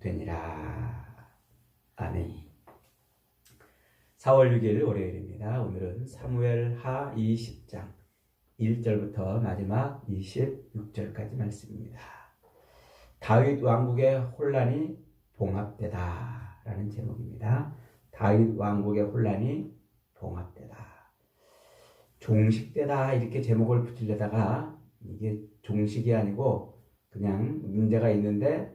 되니라. 아멘. 4월 6일 월요일입니다. 오늘은 사무엘하 20장 1절부터 마지막 26절까지 말씀입니다. 다윗 왕국의 혼란이 봉합되다 라는 제목입니다. 다윗 왕국의 혼란이 봉합되다. 종식되다 이렇게 제목을 붙이려다가 이게 종식이 아니고 그냥 문제가 있는데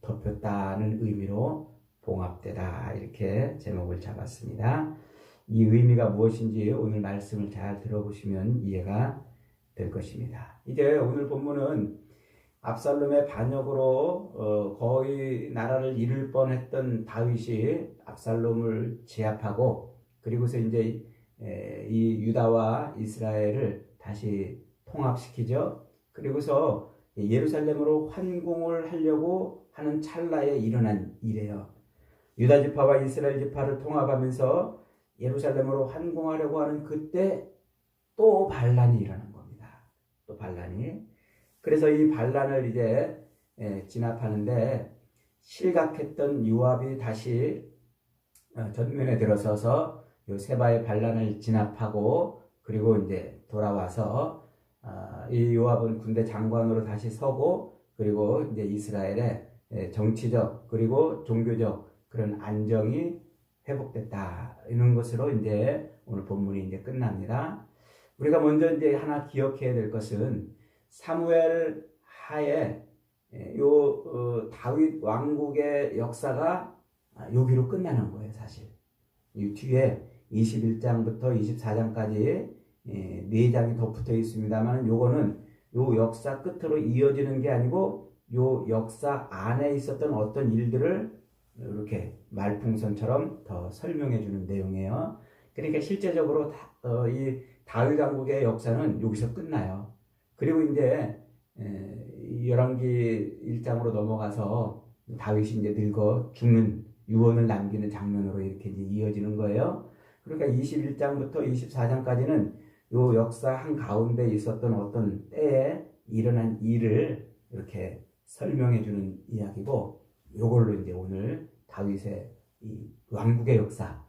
덮였다는 의미로 봉합되다 이렇게 제목을 잡았습니다. 이 의미가 무엇인지 오늘 말씀을 잘 들어보시면 이해가 될 것입니다. 이제 오늘 본문은 압살롬의 반역으로 거의 나라를 잃을 뻔했던 다윗이 압살롬을 제압하고 그리고서 이제 이 유다와 이스라엘을 다시 통합시키죠. 그리고서 예루살렘으로 환공을 하려고 하는 찰나에 일어난 일이에요. 유다 지파와 이스라엘 지파를 통합하면서 예루살렘으로 환공하려고 하는 그때 또 반란이 일어난 겁니다. 또 반란이. 그래서 이 반란을 이제 진압하는데 실각했던 요압이 다시 전면에 들어서서 요 세바의 반란을 진압하고 그리고 이제 돌아와서 이 요압은 군대 장관으로 다시 서고 그리고 이제 이스라엘의 정치적 그리고 종교적 그런 안정이 회복됐다 이런 것으로 이제 오늘 본문이 이제 끝납니다. 우리가 먼저 이제 하나 기억해야 될 것은 사무엘 하에 요 다윗 왕국의 역사가 여기로 끝나는 거예요, 사실. 이 뒤에 21장부터 24장까지 4장이 더 붙어 있습니다만 요거는 요 역사 끝으로 이어지는 게 아니고 요 역사 안에 있었던 어떤 일들을 이렇게 말풍선처럼 더 설명해 주는 내용이에요. 그러니까 실제적으로 이 다윗 왕국의 역사는 여기서 끝나요. 그리고 이제 열왕기 1장으로 넘어가서 다윗이 이제 늙어 죽는 유언을 남기는 장면으로 이렇게 이제 이어지는 거예요. 그러니까 21장부터 24장까지는 요 역사 한가운데 있었던 어떤 때에 일어난 일을 이렇게 설명해 주는 이야기고 요걸로 이제 오늘 다윗의 이 왕국의 역사,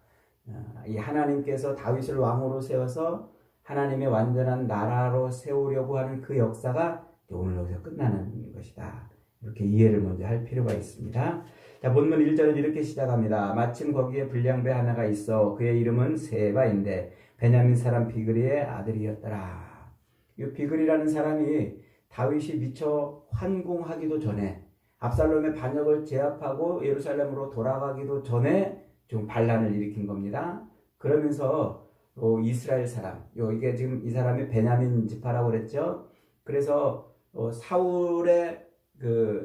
이 하나님께서 다윗을 왕으로 세워서 하나님의 완전한 나라로 세우려고 하는 그 역사가 오늘 여기서 끝나는 것이다. 이렇게 이해를 먼저 할 필요가 있습니다. 자, 본문 1절은 이렇게 시작합니다. 마침 거기에 불량배 하나가 있어 그의 이름은 세바인데 베냐민 사람 비그리의 아들이었더라. 이 비그리라는 사람이 다윗이 미처 환궁하기도 전에 압살롬의 반역을 제압하고 예루살렘으로 돌아가기도 전에 좀 반란을 일으킨 겁니다. 그러면서 이스라엘 사람, 이게 지금 이 사람이 베냐민 지파라고 그랬죠. 그래서 사울의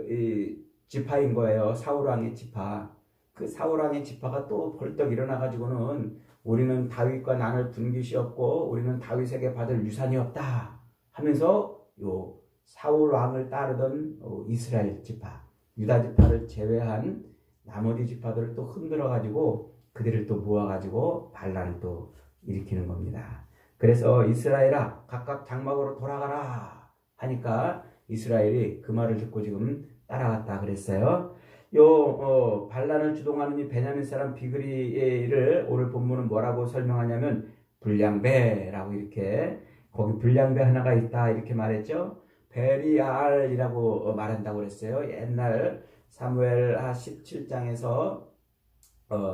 이 지파인 거예요. 사울 왕의 지파. 그 사울 왕의 지파가 또 벌떡 일어나 가지고는 우리는 다윗과 난을 분깃이었고 우리는 다윗에게 받을 유산이 없다 하면서 요 사울 왕을 따르던 이스라엘 지파, 유다 지파를 제외한 나머지 지파들을 또 흔들어 가지고 그들을 또 모아 가지고 반란을 또 일으키는 겁니다. 그래서 이스라엘아 각각 장막으로 돌아가라 하니까 이스라엘이 그 말을 듣고 지금 따라갔다 그랬어요. 요 반란을 주동하는 이 베냐민 사람 비그리를 오늘 본문은 뭐라고 설명하냐면 불량배라고 이렇게 거기 불량배 하나가 있다 이렇게 말했죠. 베리알이라고 말한다고 그랬어요. 옛날 사무엘하 17장에서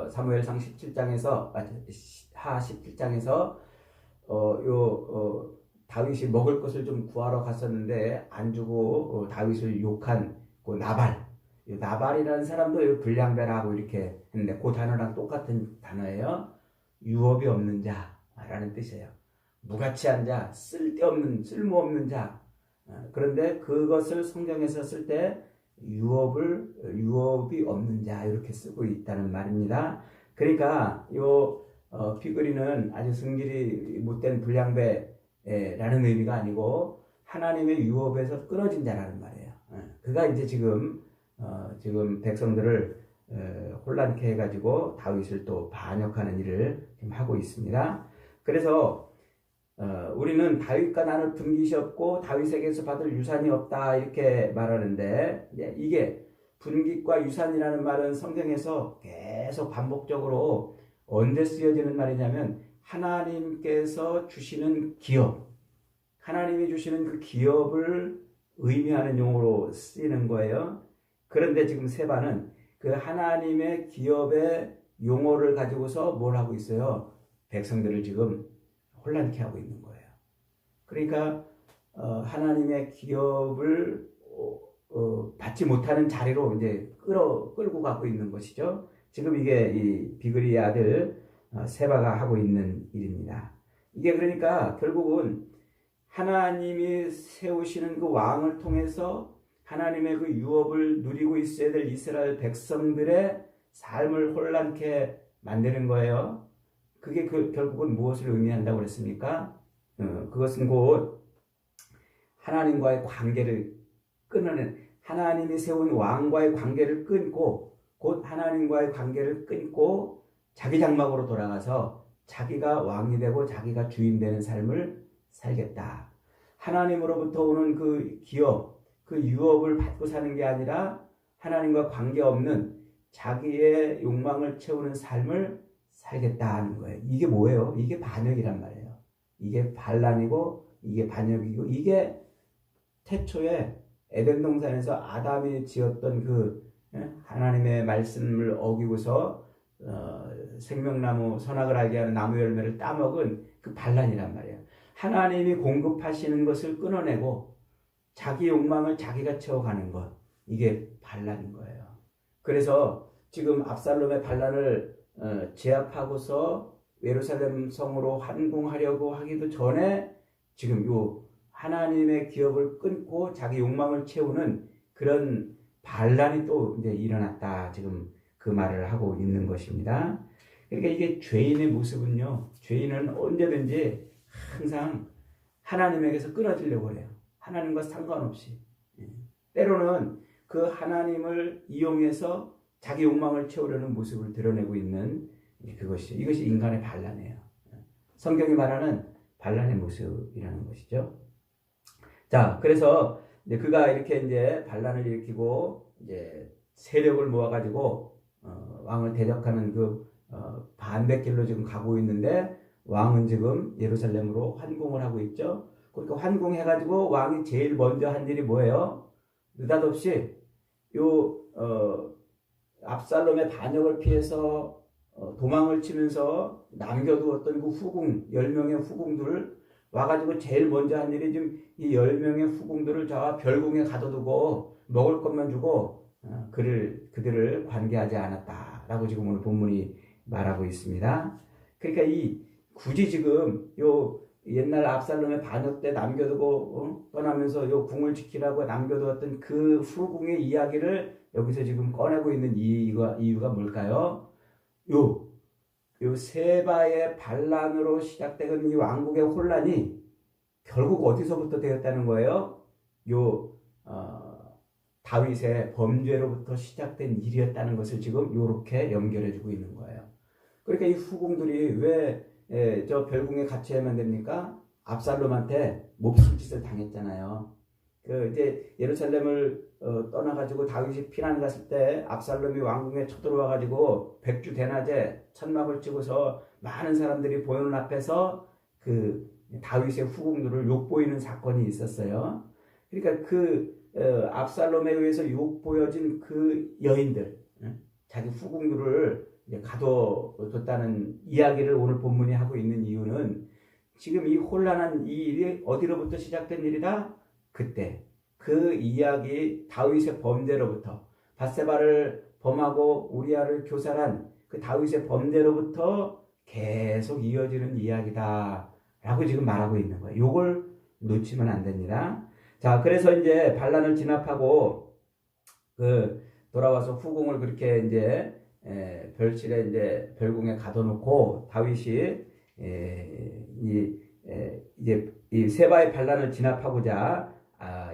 사무엘상 17장에서 하 17장에서 다윗이 먹을 것을 좀 구하러 갔었는데 안 주고 다윗을 욕한 그 나발이라는 사람도 불량배라고 이렇게 했는데 그 단어랑 똑같은 단어예요. 유업이 없는 자라는 뜻이에요. 무가치한 자, 쓸모없는 자. 그런데 그것을 성경에서 쓸 때 유업이 없는 자 이렇게 쓰고 있다는 말입니다. 그러니까 비그리는 아주 성질이 못된 불량배라는 의미가 아니고 하나님의 유업에서 끊어진 자라는 말이에요. 그가 이제 지금 백성들을 혼란케 해가지고 다윗을 또 반역하는 일을 지금 하고 있습니다. 그래서 우리는 다윗과 나눌 분깃이 없고 다윗에게서 받을 유산이 없다 이렇게 말하는데 이게 분깃과 유산이라는 말은 성경에서 계속 반복적으로 언제 쓰여지는 말이냐면 하나님께서 주시는 기업, 하나님이 주시는 그 기업을 의미하는 용어로 쓰이는 거예요. 그런데 지금 세바는 그 하나님의 기업의 용어를 가지고서 뭘 하고 있어요? 백성들을 지금 혼란케 하고 있는 거예요. 그러니까 하나님의 기업을 받지 못하는 자리로 이제 끌고 가고 있는 것이죠. 지금 이게 이 비그리의 아들 세바가 하고 있는 일입니다. 이게 그러니까 결국은 하나님이 세우시는 그 왕을 통해서 하나님의 그 유업을 누리고 있어야 될 이스라엘 백성들의 삶을 혼란케 만드는 거예요. 그게 결국은 무엇을 의미한다고 그랬습니까? 그것은 곧 하나님과의 관계를 끊어낸, 하나님이 세운 왕과의 관계를 끊고, 곧 하나님과의 관계를 끊고 자기 장막으로 돌아가서 자기가 왕이 되고 자기가 주인 되는 삶을 살겠다. 하나님으로부터 오는 그 기업, 그 유업을 받고 사는 게 아니라 하나님과 관계없는 자기의 욕망을 채우는 삶을 살겠다 하는 거예요. 이게 뭐예요? 이게 반역이란 말이에요. 이게 반란이고 이게 반역이고, 이게 태초에 에덴 동산에서 아담이 지었던 그 하나님의 말씀을 어기고서 생명나무 선악을 알게 하는 나무 열매를 따먹은 그 반란이란 말이에요. 하나님이 공급하시는 것을 끊어내고 자기 욕망을 자기가 채워가는 것, 이게 반란인 거예요. 그래서 지금 압살롬의 반란을 제압하고서 예루살렘 성으로 환궁하려고 하기도 전에 지금 요 하나님의 기업을 끊고 자기 욕망을 채우는 그런 반란이 또 이제 일어났다. 지금 그 말을 하고 있는 것입니다. 그러니까 이게 죄인의 모습은요, 죄인은 언제든지 항상 하나님에게서 끊어지려고 해요. 하나님과 상관없이. 때로는 그 하나님을 이용해서 자기 욕망을 채우려는 모습을 드러내고 있는 이것이 인간의 반란이에요. 성경이 말하는 반란의 모습이라는 것이죠. 자, 그래서 이제 그가 이렇게 이제 반란을 일으키고 이제 세력을 모아가지고 왕을 대적하는 그 반대길로 지금 가고 있는데, 왕은 지금 예루살렘으로 환궁을 하고 있죠. 그러니까 환궁해가지고 왕이 제일 먼저 한 일이 뭐예요? 느닷없이 압살롬의 반역을 피해서 도망을 치면서 남겨두었던 그 후궁, 10명의 후궁들을 와가지고 제일 먼저 한 일이 지금 이 10명의 후궁들을 저 별궁에 가둬두고 먹을 것만 주고 그들을 관계하지 않았다라고 지금 오늘 본문이 말하고 있습니다. 그러니까 굳이 지금 옛날 압살롬의 반역 때 남겨두고 떠나면서 요 궁을 지키라고 남겨두었던 그 후궁의 이야기를 여기서 지금 꺼내고 있는 이유가 뭘까요? 요 세바의 반란으로 시작된 이 왕국의 혼란이 결국 어디서부터 되었다는 거예요? 다윗의 범죄로부터 시작된 일이었다는 것을 지금 요렇게 연결해주고 있는 거예요. 그러니까 이 후궁들이 왜 저 별궁에 갇혀야만 됩니까? 압살롬한테 몹쓸 짓을 당했잖아요. 이제 예루살렘을 떠나가지고 다윗이 피난 갔을 때 압살롬이 왕궁에 쳐들어와가지고 백주 대낮에 천막을 치고서 많은 사람들이 보는 앞에서 그 다윗의 후궁들을 욕보이는 사건이 있었어요. 그러니까 압살롬에 의해서 욕보여진 그 여인들, 자기 후궁들을 가둬뒀다는 이야기를 오늘 본문이 하고 있는 이유는 지금 이 혼란한 이 일이 어디로부터 시작된 일이다? 그때 그 이야기, 다윗의 범죄로부터, 밧세바를 범하고 우리아를 교살한 그 다윗의 범죄로부터 계속 이어지는 이야기다 라고 지금 말하고 있는 거예요. 요걸 놓치면 안 됩니다. 자, 그래서 이제 반란을 진압하고 돌아와서 후궁을 그렇게 이제 별실에 이제 별궁에 가둬놓고 다윗이 이제 이 세바의 반란을 진압하고자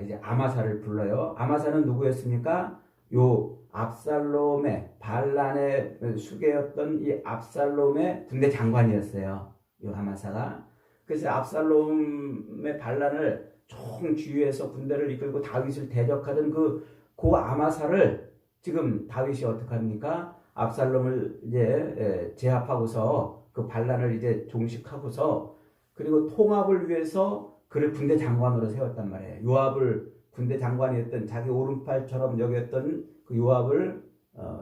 이제 아마사를 불러요. 아마사는 누구였습니까? 요 압살롬의 반란의 수괴였던 이 압살롬의 군대 장관이었어요. 요 아마사가. 그래서 압살롬의 반란을 총주위에서 군대를 이끌고 다윗을 대적하던 그 아마사를 지금 다윗이 어떻게 합니까? 압살롬을 이제 제압하고서 그 반란을 이제 종식하고서 그리고 통합을 위해서 그를 군대 장관으로 세웠단 말이에요. 요압을 군대 장관이었던 자기 오른팔처럼 여겼던 그 요압을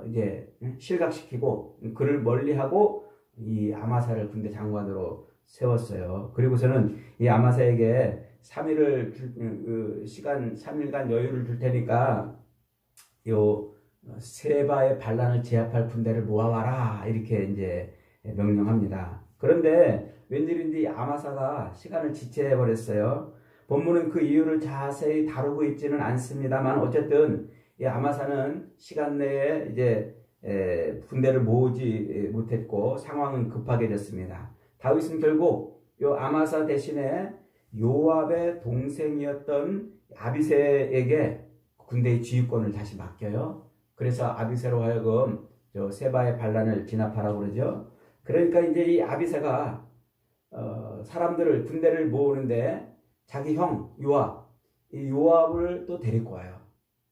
이제 실각시키고 그를 멀리하고 이 아마사를 군대 장관으로 세웠어요. 그리고서는 이 아마사에게 3일을 시간 3일간 여유를 줄 테니까 요 세바의 반란을 제압할 군대를 모아와라 이렇게 이제 명령합니다. 그런데 웬일인지 아마사가 시간을 지체해 버렸어요. 본문은 그 이유를 자세히 다루고 있지는 않습니다만 어쨌든 이 아마사는 시간 내에 이제 군대를 모으지 못했고 상황은 급하게졌습니다. 다윗은 결국 요 아마사 대신에 요압의 동생이었던 아비새에게 군대의 지휘권을 다시 맡겨요. 그래서 아비새로 하여금 저 세바의 반란을 진압하라고 그러죠. 그러니까 이제 이 아비새가 사람들을 군대를 모으는데 자기 형 요압, 이 요압을 또 데리고 와요.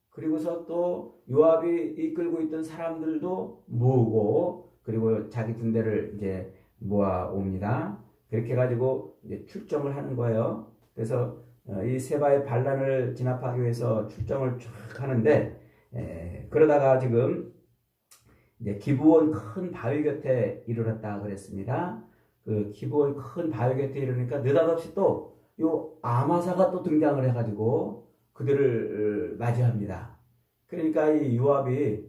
그리고서 또 요압이 이끌고 있던 사람들도 모으고 그리고 자기 군대를 이제 모아 옵니다. 그렇게 가지고 이제 출정을 하는 거예요. 그래서 이 세바의 반란을 진압하기 위해서 출정을 쭉 하는데 그러다가 지금 이제 기브온 큰 바위 곁에 이르렀다 그랬습니다. 그 기브온 큰 바위 곁에 이르니까 느닷없이 또 요 아마사가 또 등장을 해가지고 그들을 맞이합니다. 그러니까 이 요압이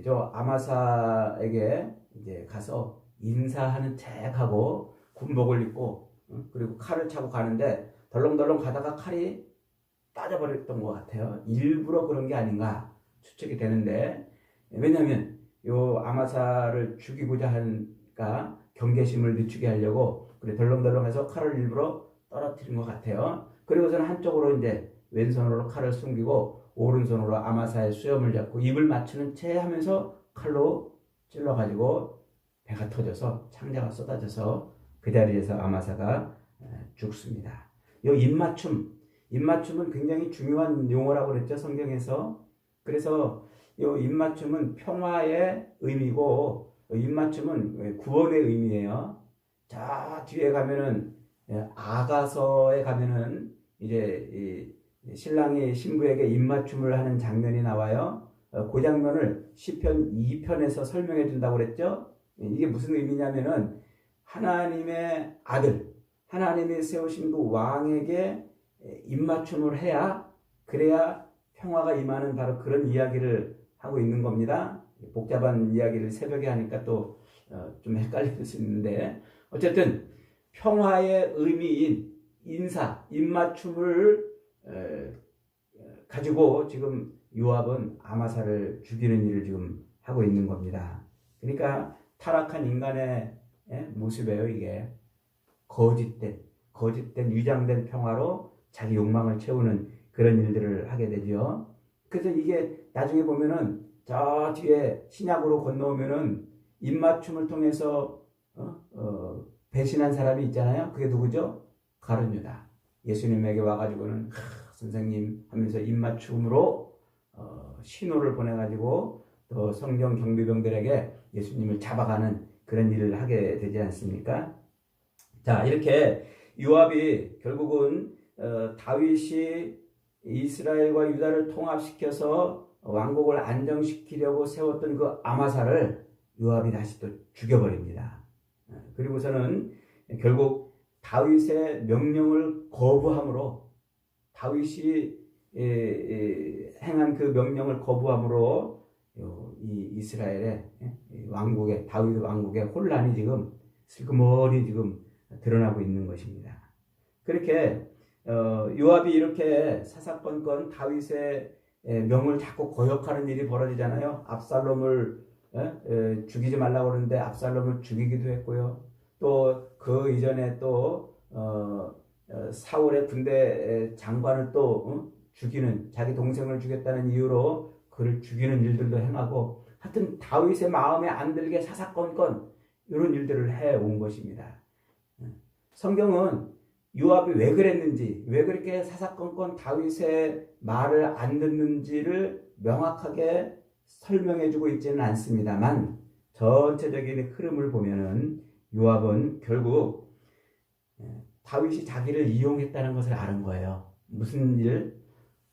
저 아마사에게 이제 가서 인사하는 척하고 군복을 입고 그리고 칼을 차고 가는데 덜렁덜렁 가다가 칼이 빠져버렸던 것 같아요. 일부러 그런 게 아닌가 추측이 되는데 왜냐하면 요 아마사를 죽이고자 하니까 경계심을 늦추게 하려고 그래 덜렁덜렁해서 칼을 일부러 떨어뜨린 것 같아요. 그리고서는 한쪽으로 이제 왼손으로 칼을 숨기고 오른손으로 아마사의 수염을 잡고 입을 맞추는 채 하면서 칼로 찔러가지고 배가 터져서 창자가 쏟아져서 그 자리에서 아마사가 죽습니다. 이 입맞춤은 굉장히 중요한 용어라고 그랬죠, 성경에서. 그래서 이 입맞춤은 평화의 의미고 입맞춤은 구원의 의미예요. 자 뒤에 가면은 아가서에 가면은 이제 신랑이 신부에게 입맞춤을 하는 장면이 나와요. 그 장면을 시편 2편에서 설명해 준다고 그랬죠. 이게 무슨 의미냐면은 하나님의 아들, 하나님이 세우신 그 왕에게 입맞춤을 해야 그래야 평화가 임하는 바로 그런 이야기를 하고 있는 겁니다. 복잡한 이야기를 새벽에 하니까 또 좀 헷갈릴 수 있는데 어쨌든 평화의 의미인 인사, 입맞춤을 가지고 지금 요압은 아마사를 죽이는 일을 지금 하고 있는 겁니다. 그러니까 타락한 인간의 모습이에요. 이게 거짓된 위장된 평화로 자기 욕망을 채우는 그런 일들을 하게 되죠. 그래서 이게 나중에 보면은 저 뒤에 신약으로 건너오면은 입맞춤을 통해서 배신한 사람이 있잖아요. 그게 누구죠? 가룟 유다. 예수님에게 와가지고는 선생님 하면서 입맞춤으로 신호를 보내가지고 또 성경 경비병들에게 예수님을 잡아가는 그런 일을 하게 되지 않습니까? 자 이렇게 요압이 결국은 다윗이 이스라엘과 유다를 통합시켜서 왕국을 안정시키려고 세웠던 그 아마사를 요압이 다시 또 죽여버립니다. 그리고서는 결국 다윗의 명령을 거부함으로 다윗이 행한 그 명령을 거부함으로 이 이스라엘의 왕국의 다윗 왕국의 혼란이 지금 슬그머니 지금 드러나고 있는 것입니다. 그렇게 요압이 이렇게 사사건건 다윗의 명을 자꾸 거역하는 일이 벌어지잖아요. 압살롬을 죽이지 말라고 그러는데 압살롬을 죽이기도 했고요. 또 그 이전에 또 사울의 군대 장관을 또 죽이는 자기 동생을 죽였다는 이유로 그를 죽이는 일들도 행하고 하여튼 다윗의 마음에 안 들게 사사건건 이런 일들을 해온 것입니다. 성경은 요압이 왜 그랬는지 왜 그렇게 사사건건 다윗의 말을 안 듣는지를 명확하게 설명해주고 있지는 않습니다만 전체적인 흐름을 보면은 요압은 결국 다윗이 자기를 이용했다는 것을 아는 거예요. 무슨 일?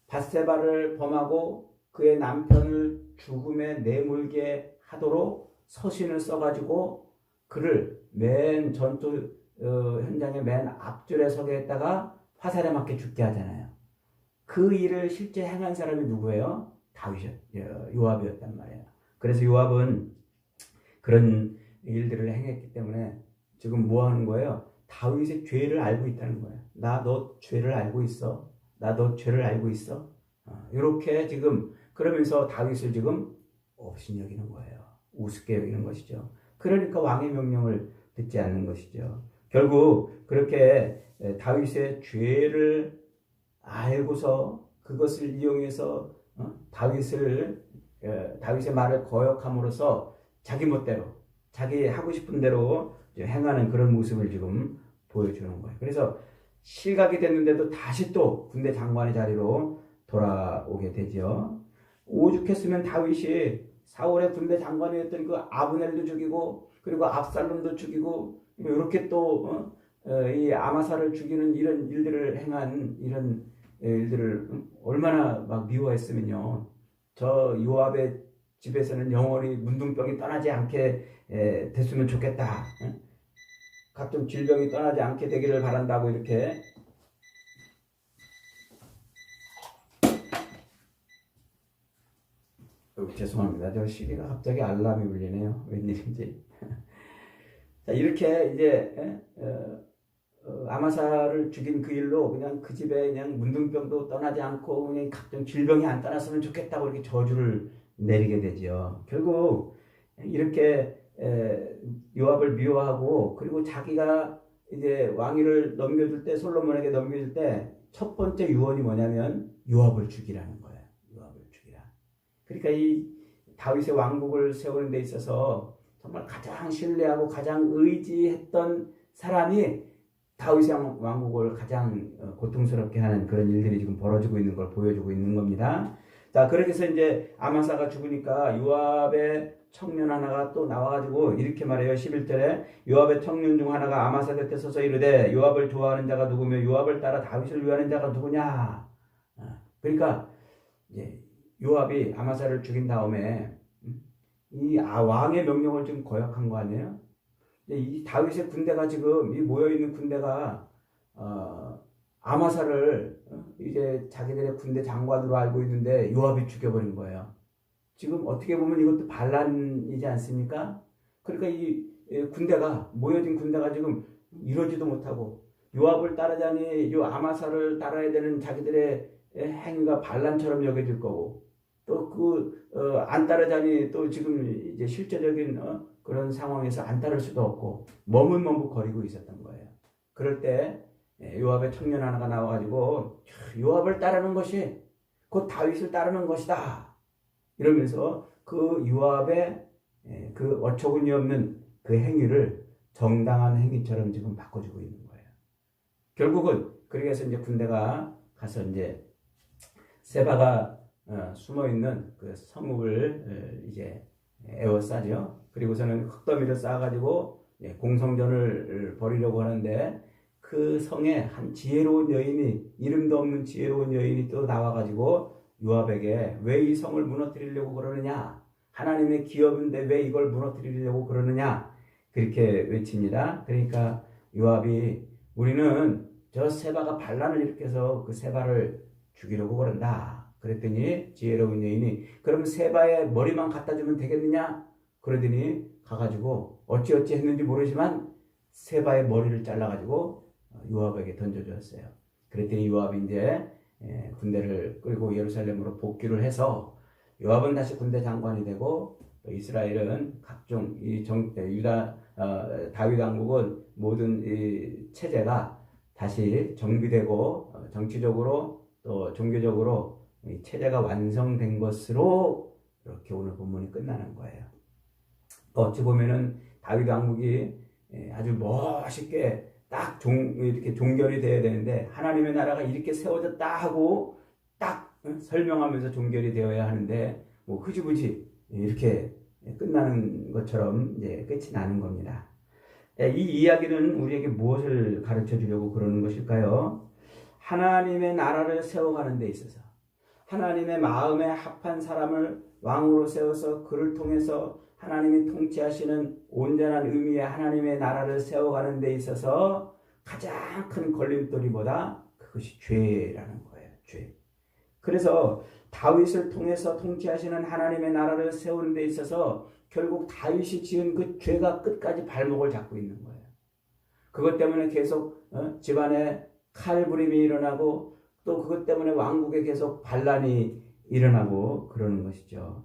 밧세바를 범하고 그의 남편을 죽음에 내몰게 하도록 서신을 써가지고 그를 맨 전투 현장의 맨 앞줄에 서게 했다가 화살에 맞게 죽게 하잖아요. 그 일을 실제 행한 사람이 누구예요? 요압이었단 말이에요. 그래서 요압은 그런 일들을 행했기 때문에 지금 뭐 하는 거예요? 다윗의 죄를 알고 있다는 거예요. 나 너 죄를 알고 있어. 나 너 죄를 알고 있어. 이렇게 지금 그러면서 다윗을 지금 업신여기는 거예요. 우습게 여기는 것이죠. 그러니까 왕의 명령을 듣지 않는 것이죠. 결국 그렇게 다윗의 죄를 알고서 그것을 이용해서 다윗의 말을 거역함으로써 자기 멋대로 자기 하고 싶은 대로 행하는 그런 모습을 지금 보여주는 거예요. 그래서 실각이 됐는데도 다시 또 군대 장관의 자리로 돌아오게 되죠. 오죽했으면 다윗이 사울의 군대 장관이었던 그 아브넬도 죽이고 그리고 압살롬도 죽이고 이렇게 또 이 아마사를 죽이는 이런 일들을 행한 이런 일들을 얼마나 막 미워했으면요. 저 요압의 집에서는 영원히 문둥병이 떠나지 않게 됐으면 좋겠다. 각종 질병이 떠나지 않게 되기를 바란다고 이렇게 죄송합니다. 저 시계가 갑자기 알람이 울리네요. 웬일인지. 자, 이렇게 이제 아마사를 죽인 그 일로 그냥 그 집에 그냥 문둥병도 떠나지 않고 그냥 각종 질병이 안 떠났으면 좋겠다고 이렇게 저주를 내리게 되죠. 결국 이렇게 요압을 미워하고 그리고 자기가 이제 왕위를 넘겨줄 때 솔로몬에게 넘겨줄 때 첫 번째 유언이 뭐냐면 요압을 죽이라는 거예요. 요압을 죽이라. 그러니까 이 다윗의 왕국을 세우는 데 있어서 정말 가장 신뢰하고 가장 의지했던 사람이 다윗의 왕국을 가장 고통스럽게 하는 그런 일들이 지금 벌어지고 있는 걸 보여주고 있는 겁니다. 자, 그렇게 해서 이제 아마사가 죽으니까 요압의 청년 하나가 또 나와가지고 이렇게 말해요. 11절에 요압의 청년 중 하나가 아마사 곁에 서서 이르되 요압을 좋아하는 자가 누구며 요압을 따라 다윗을 위하는 자가 누구냐. 그러니까 이제 요압이 아마사를 죽인 다음에 이 왕의 명령을 좀 거역한 거 아니에요? 이 다윗의 군대가 지금 이 모여있는 군대가 아마사를 이제 자기들의 군대 장관으로 알고 있는데 요압이 죽여버린 거예요. 지금 어떻게 보면 이것도 반란이지 않습니까? 그러니까 이 군대가 모여진 군대가 지금 이러지도 못하고 요압을 따르자니 요 아마사를 따라야 되는 자기들의 행위가 반란처럼 여겨질 거고 또 안 따르자니 또 지금 이제 실제적인 그런 상황에서 안 따를 수도 없고 머뭇머뭇거리고 있었던 거예요. 그럴 때 요압의 청년 하나가 나와가지고 요압을 따르는 것이 곧 다윗을 따르는 것이다. 이러면서 그 요압의 그 어처구니 없는 그 행위를 정당한 행위처럼 지금 바꿔주고 있는 거예요. 결국은 그렇게 해서 이제 군대가 가서 이제 세바가 숨어 있는 그 성읍을 이제 에워싸죠. 그리고서는 흙더미를 쌓아가지고 공성전을 벌이려고 하는데 그 성에 한 지혜로운 여인이 이름도 없는 지혜로운 여인이 또 나와가지고 요압에게 왜 이 성을 무너뜨리려고 그러느냐? 하나님의 기업인데 왜 이걸 무너뜨리려고 그러느냐? 그렇게 외칩니다. 그러니까 요압이 우리는 저 세바가 반란을 일으켜서 그 세바를 죽이려고 그런다. 그랬더니 지혜로운 여인이 그럼 세바의 머리만 갖다 주면 되겠느냐? 그러더니 가가지고 어찌어찌 했는지 모르지만 세바의 머리를 잘라가지고 요압에게 던져주었어요. 그랬더니 요압이 이제 군대를 끌고 예루살렘으로 복귀를 해서 요압은 다시 군대 장관이 되고 이스라엘은 각종 유다 다윗 왕국은 모든 이 체제가 다시 정비되고 정치적으로 또 종교적으로 이 체제가 완성된 것으로 이렇게 오늘 본문이 끝나는 거예요. 어찌 보면은 다윗 왕국이 아주 멋있게 딱 이렇게 종결이 돼야 되는데 하나님의 나라가 이렇게 세워졌다 하고 딱 설명하면서 종결이 되어야 하는데 뭐 흐지부지 이렇게 끝나는 것처럼 이제 끝이 나는 겁니다. 이 이야기는 우리에게 무엇을 가르쳐 주려고 그러는 것일까요? 하나님의 나라를 세워가는 데 있어서 하나님의 마음에 합한 사람을 왕으로 세워서 그를 통해서 하나님이 통치하시는 온전한 의미의 하나님의 나라를 세워가는 데 있어서 가장 큰 걸림돌이보다 그것이 죄라는 거예요. 죄. 그래서 다윗을 통해서 통치하시는 하나님의 나라를 세우는 데 있어서 결국 다윗이 지은 그 죄가 끝까지 발목을 잡고 있는 거예요. 그것 때문에 계속 집안에 칼부림이 일어나고 또 그것 때문에 왕국에 계속 반란이 일어나고 그러는 것이죠.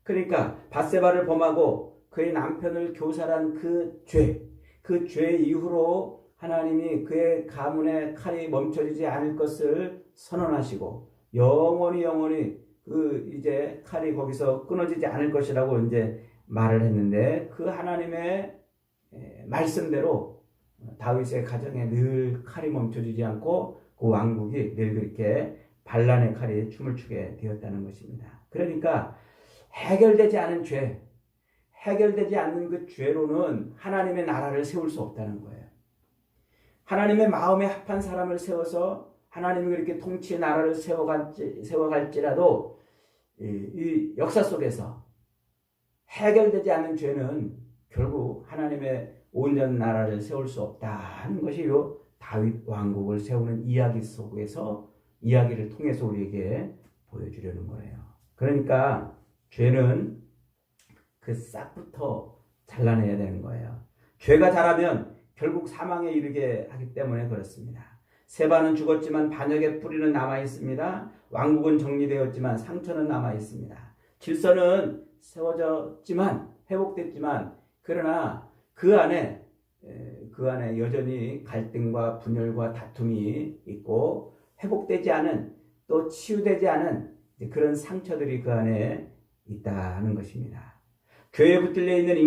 그러니까 밧세바를 범하고 그의 남편을 교살한 그 죄 이후로 하나님이 그의 가문의 칼이 멈춰지지 않을 것을 선언하시고 영원히 그 이제 칼이 거기서 끊어지지 않을 것이라고 이제 말을 했는데 그 하나님의 말씀대로 다윗의 가정에 늘 칼이 멈춰지지 않고 그 왕국이 늘 그렇게 반란의 칼이 춤을 추게 되었다는 것입니다. 그러니까 해결되지 않은 죄, 해결되지 않는 그 죄로는 하나님의 나라를 세울 수 없다는 거예요. 하나님의 마음에 합한 사람을 세워서 하나님이 그렇게 통치의 나라를 세워갈지라도 이 역사 속에서 해결되지 않는 죄는 결국 하나님의 온전한 나라를 세울 수 없다는 것이 요 다윗 왕국을 세우는 이야기 속에서 이야기를 통해서 우리에게 보여주려는 거예요. 그러니까 죄는 그 싹부터 잘라내야 되는 거예요. 죄가 자라면 결국 사망에 이르게 하기 때문에 그렇습니다. 세바는 죽었지만 반역의 뿌리는 남아있습니다. 왕국은 정리되었지만 상처는 남아있습니다. 질서는 세워졌지만 회복됐지만 그러나 그 안에 여전히 갈등과 분열과 다툼이 있고 회복되지 않은 또 치유되지 않은 그런 상처들이 그 안에 있다는 것입니다. 죄에 붙들려 있는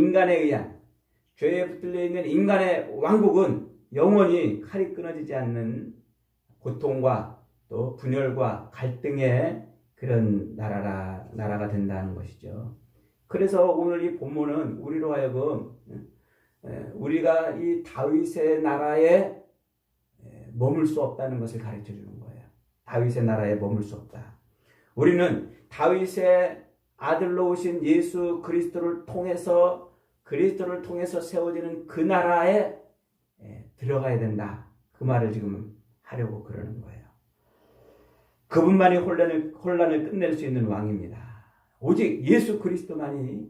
인간의 왕국은 영원히 칼이 끊어지지 않는 고통과 또 분열과 갈등의 그런 나라가 된다는 것이죠. 그래서 오늘 이 본문은 우리로 하여금 우리가 이 다윗의 나라에 머물 수 없다는 것을 가르쳐 주는 거예요. 다윗의 나라에 머물 수 없다. 우리는 다윗의 아들로 오신 예수 그리스도를 통해서 세워지는 그 나라에 들어가야 된다. 그 말을 지금 하려고 그러는 거예요. 그분만이 혼란을 끝낼 수 있는 왕입니다. 오직 예수 그리스도만이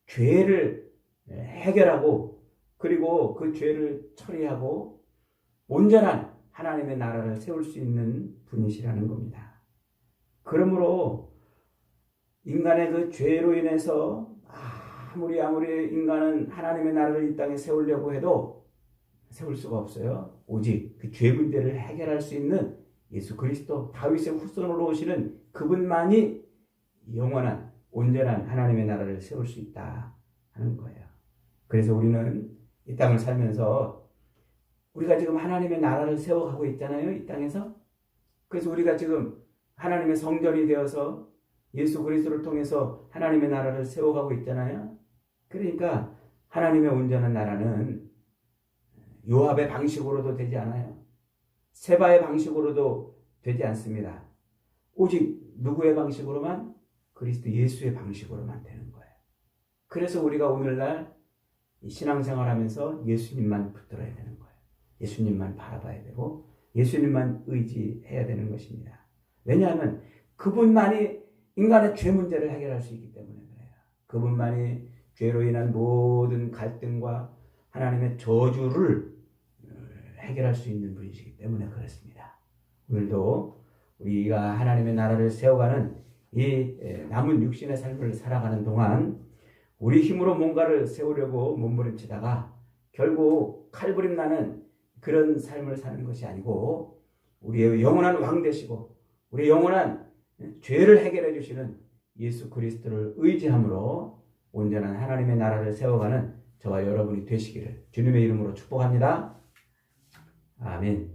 죄를 해결하고 그리고 그 죄를 처리하고 온전한 하나님의 나라를 세울 수 있는 분이시라는 겁니다. 그러므로 인간의 그 죄로 인해서 아무리 인간은 하나님의 나라를 이 땅에 세우려고 해도 세울 수가 없어요. 오직 그 죄 문제를 해결할 수 있는 예수 그리스도, 다윗의 후손으로 오시는 그분만이 영원한 온전한 하나님의 나라를 세울 수 있다 하는 거예요. 그래서 우리는 이 땅을 살면서 우리가 지금 하나님의 나라를 세워가고 있잖아요. 이 땅에서. 그래서 우리가 지금 하나님의 성전이 되어서 예수 그리스도를 통해서 하나님의 나라를 세워가고 있잖아요. 그러니까 하나님의 온전한 나라는 요압의 방식으로도 되지 않아요. 세바의 방식으로도 되지 않습니다. 오직 누구의 방식으로만? 그리스도 예수의 방식으로만 되는 거예요. 그래서 우리가 오늘날 신앙생활하면서 예수님만 붙들어야 되는 거예요. 예수님만 바라봐야 되고 예수님만 의지해야 되는 것입니다. 왜냐하면 그분만이 인간의 죄 문제를 해결할 수 있기 때문에 그래요. 그분만이 죄로 인한 모든 갈등과 하나님의 저주를 해결할 수 있는 분이시기 때문에 그렇습니다. 오늘도 우리가 하나님의 나라를 세워가는 이 남은 육신의 삶을 살아가는 동안 우리 힘으로 뭔가를 세우려고 몸부림치다가 결국 칼부림 나는 그런 삶을 사는 것이 아니고 우리의 영원한 왕 되시고 우리의 영원한 죄를 해결해 주시는 예수 그리스도를 의지함으로 온전한 하나님의 나라를 세워가는 저와 여러분이 되시기를 주님의 이름으로 축복합니다. 아멘.